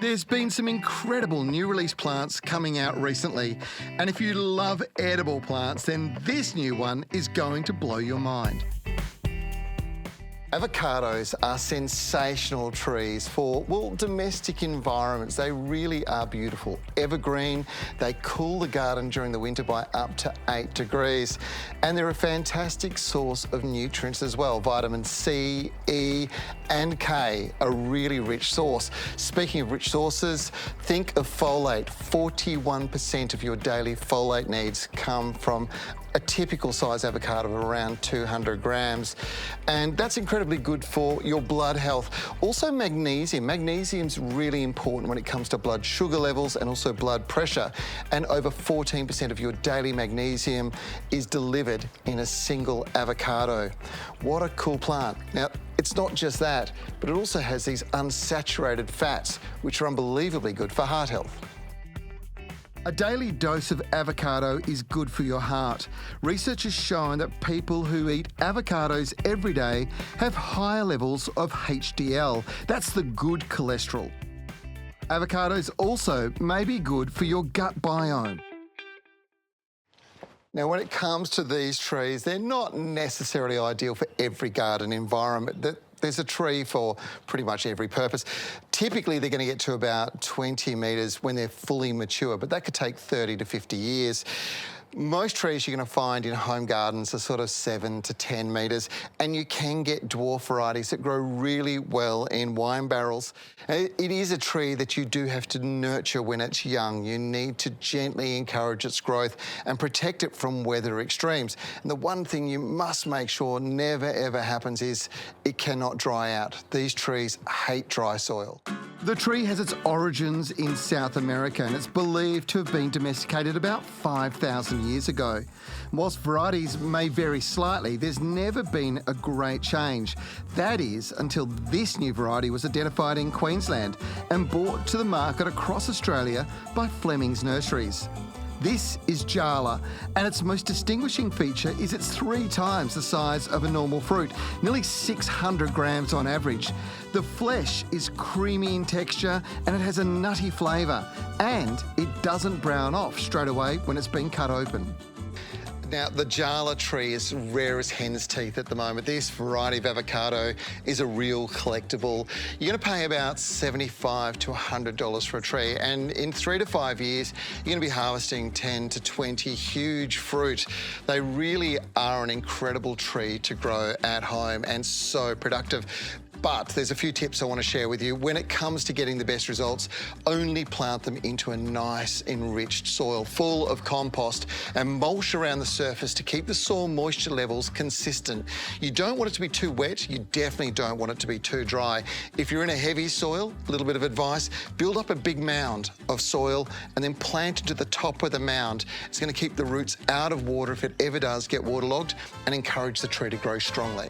There's been some incredible new release plants coming out recently, and if you love edible plants, then this new one is going to blow your mind. Avocados are sensational trees for, well, domestic environments. They really are beautiful. Evergreen, they cool the garden during the winter by up to 8 degrees. And they're a fantastic source of nutrients as well. Vitamin C, E, and K, a really rich source. Speaking of rich sources, think of folate. 41% of your daily folate needs come from a typical size avocado of around 200 grams. And that's incredibly good for your blood health. Also magnesium. Magnesium's really important when it comes to blood sugar levels and also blood pressure. And over 14% of your daily magnesium is delivered in a single avocado. What a cool plant. Now, it's not just that, but it also has these unsaturated fats, which are unbelievably good for heart health. A daily dose of avocado is good for your heart. Research has shown that people who eat avocados every day have higher levels of HDL. That's the good cholesterol. Avocados also may be good for your gut biome. Now, when it comes to these trees, they're not necessarily ideal for every garden environment. There's a tree for pretty much every purpose. Typically, they're going to get to about 20 metres when they're fully mature, but that could take 30 to 50 years. Most trees you're going to find in home gardens are sort of 7 to 10 metres, and you can get dwarf varieties that grow really well in wine barrels. It is a tree that you do have to nurture when it's young. You need to gently encourage its growth and protect it from weather extremes. And the one thing you must make sure never ever happens is it cannot dry out. These trees hate dry soil. The tree has its origins in South America and it's believed to have been domesticated about 5,000 years ago. Whilst varieties may vary slightly, there's never been a great change. That is, until this new variety was identified in Queensland and brought to the market across Australia by Fleming's Nurseries. This is Jala, and its most distinguishing feature is it's 3 times the size of a normal fruit, nearly 600 grams on average. The flesh is creamy in texture and it has a nutty flavour, and it doesn't brown off straight away when it's been cut open. Now, the Jala tree is rare as hen's teeth at the moment. This variety of avocado is a real collectible. You're going to pay about $75 to $100 for a tree, and in 3 to 5 years, you're going to be harvesting 10 to 20 huge fruit. They really are an incredible tree to grow at home and so productive. But there's a few tips I want to share with you. When it comes to getting the best results, only plant them into a nice enriched soil full of compost and mulch around the surface to keep the soil moisture levels consistent. You don't want it to be too wet. You definitely don't want it to be too dry. If you're in a heavy soil, a little bit of advice, build up a big mound of soil and then plant into the top of the mound. It's going to keep the roots out of water if it ever does get waterlogged and encourage the tree to grow strongly.